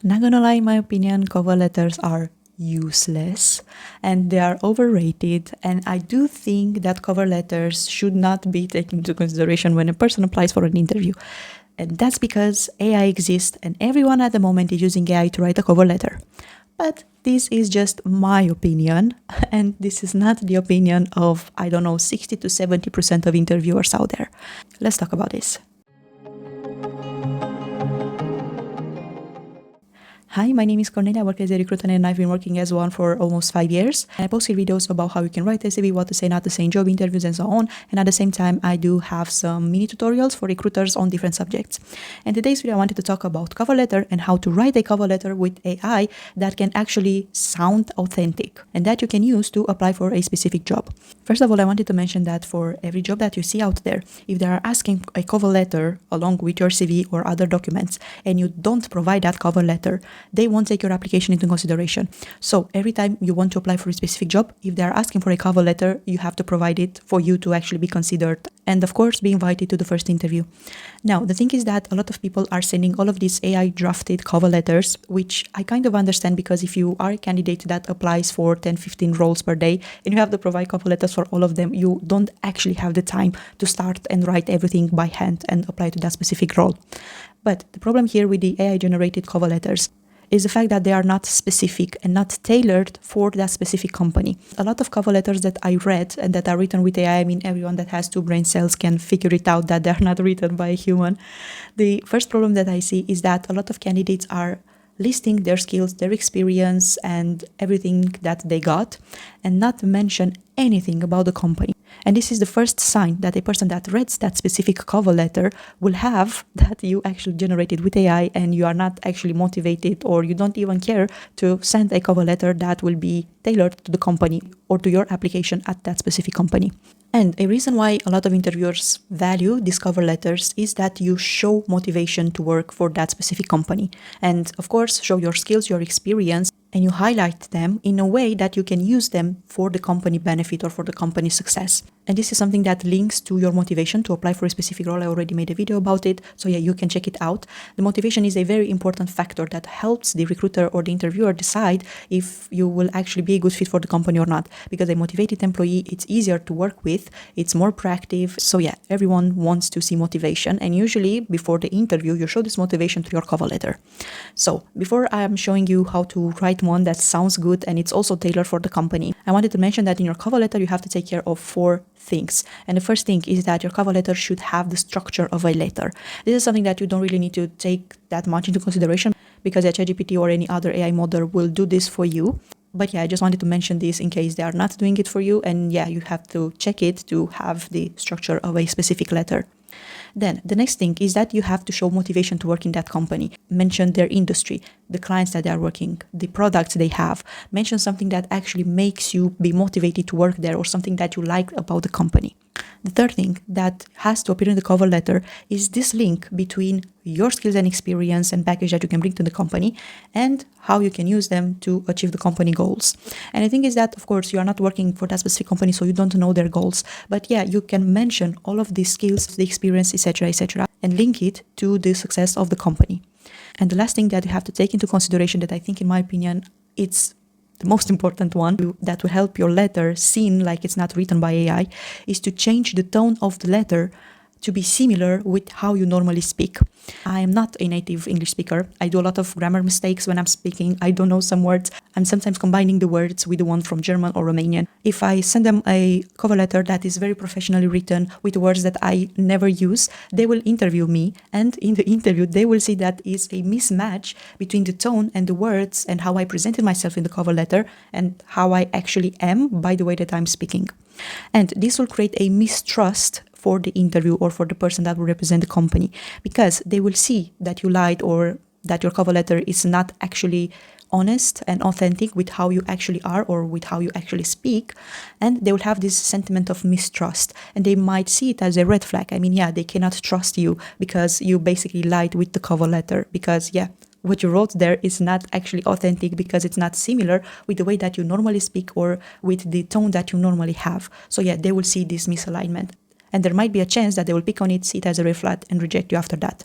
Not gonna lie, in my opinion, cover letters are useless and they are overrated, and I do think that cover letters should not be taken into consideration when a person applies for an interview. And that's because AI exists and everyone at the moment is using AI to write a cover letter. But this is just my opinion, and this is not the opinion of, 60 to 70% of interviewers out there. Let's talk about this. Hi, my name is Cornelia. I work as a recruiter and I've been working as one for almost 5 years. I post here videos about how you can write a CV, what to say, not to say in job interviews and so on. And at the same time, I do have some mini tutorials for recruiters on different subjects. And today's video, I wanted to talk about cover letter and how to write a cover letter with AI that can actually sound authentic and that you can use to apply for a specific job. First of all, I wanted to mention that for every job that you see out there, if they are asking a cover letter along with your CV or other documents and you don't provide that cover letter, they won't take your application into consideration. So every time you want to apply for a specific job, if they are asking for a cover letter, you have to provide it for you to actually be considered and of course be invited to the first interview. Now, the thing is that a lot of people are sending all of these AI drafted cover letters, which I kind of understand, because if you are a candidate that applies for 10-15 roles per day and you have to provide cover letters for all of them, you don't actually have the time to start and write everything by hand and apply to that specific role. But the problem here with the AI generated cover letters is the fact that they are not specific and not tailored for that specific company. A lot of cover letters that I read and that are written with AI, I mean, everyone that has 2 brain cells can figure it out that they're not written by a human. The first problem that I see is that a lot of candidates are listing their skills, their experience, and everything that they got, and not mention anything about the company. And this is the first sign that a person that reads that specific cover letter will have that you actually generated with AI and you are not actually motivated, or you don't even care to send a cover letter that will be tailored to the company or to your application at that specific company. And a reason why a lot of interviewers value these cover letters is that you show motivation to work for that specific company. And of course, show your skills, your experience, and you highlight them in a way that you can use them for the company benefit or for the company success. And this is something that links to your motivation to apply for a specific role. I already made a video about it, so yeah, you can check it out. The motivation is a very important factor that helps the recruiter or the interviewer decide if you will actually be a good fit for the company or not. Because a motivated employee, it's easier to work with, it's more proactive. So yeah, everyone wants to see motivation, and usually before the interview, you show this motivation to your cover letter. So before I'm showing you how to write one that sounds good and it's also tailored for the company, I wanted to mention that in your cover letter you have to take care of 4 things. And the first thing is that your cover letter should have the structure of a letter. This is something that you don't really need to take that much into consideration, because ChatGPT or any other AI model will do this for you. But yeah, I just wanted to mention this in case they are not doing it for you, and yeah, you have to check it to have the structure of a specific letter. Then the next thing is that you have to show motivation to work in that company. Mention their industry, the clients that they are working, the products they have. Mention something that actually makes you be motivated to work there, or something that you like about the company. The third thing that has to appear in the cover letter is this link between your skills and experience and package that you can bring to the company and how you can use them to achieve the company goals. And the thing is that, of course, you are not working for that specific company, so you don't know their goals. But yeah, you can mention all of these skills, the experience, etc., and link it to the success of the company. And the last thing that you have to take into consideration, that I think, in my opinion, it's the most important one that will help your letter seem like it's not written by AI, is to change the tone of the letter to be similar with how you normally speak. I am not a native English speaker. I do a lot of grammar mistakes when I'm speaking. I don't know some words. I'm sometimes combining the words with the one from German or Romanian. If I send them a cover letter that is very professionally written with words that I never use, they will interview me, and in the interview they will see that is a mismatch between the tone and the words and how I presented myself in the cover letter and how I actually am by the way that I'm speaking. And this will create a mistrust for the interview or for the person that will represent the company, because they will see that you lied or that your cover letter is not actually honest and authentic with how you actually are or with how you actually speak, and they will have this sentiment of mistrust, and they might see it as a red flag. I mean, yeah, they cannot trust you because you basically lied with the cover letter, because yeah, what you wrote there is not actually authentic because it's not similar with the way that you normally speak or with the tone that you normally have. So yeah, they will see this misalignment. And there might be a chance that they will pick on it, see it as a red flag, and reject you after that.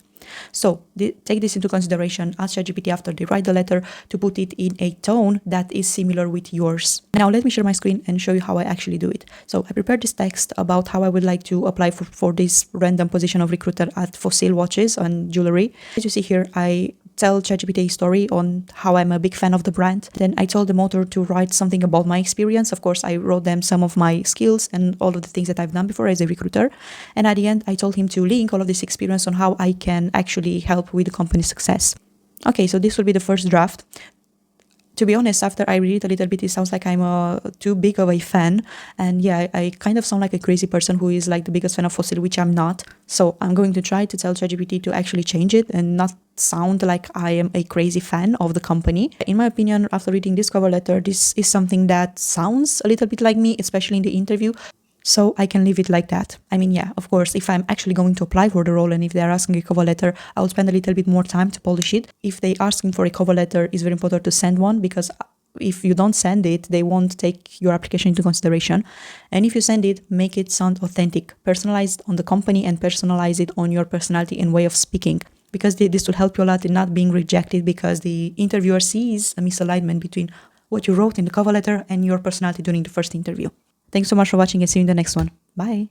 So take this into consideration. Ask ChatGPT after they write the letter to put it in a tone that is similar with yours. Now let me share my screen and show you how I actually do it. So I prepared this text about how I would like to apply for this random position of recruiter at Fossil watches and jewelry. As you see here, I tell ChatGPT a story on how I'm a big fan of the brand. Then I told the motor to write something about my experience. Of course, I wrote them some of my skills and all of the things that I've done before as a recruiter. And at the end, I told him to link all of this experience on how I can actually help with the company's success. Okay, so this will be the first draft. To be honest, after I read it a little bit, it sounds like I'm too big of a fan. And yeah, I kind of sound like a crazy person who is like the biggest fan of Fossil, which I'm not. So I'm going to try to tell ChatGPT to actually change it and not sound like I am a crazy fan of the company. In my opinion, after reading this cover letter, this is something that sounds a little bit like me, especially in the interview. So I can leave it like that. I mean, yeah, of course, if I'm actually going to apply for the role and if they're asking a cover letter, I'll spend a little bit more time to polish it. If they're asking for a cover letter, it's very important to send one, because if you don't send it, they won't take your application into consideration. And if you send it, make it sound authentic, personalized on the company and personalize it on your personality and way of speaking, because this will help you a lot in not being rejected, because the interviewer sees a misalignment between what you wrote in the cover letter and your personality during the first interview. Thanks so much for watching and see you in the next one. Bye.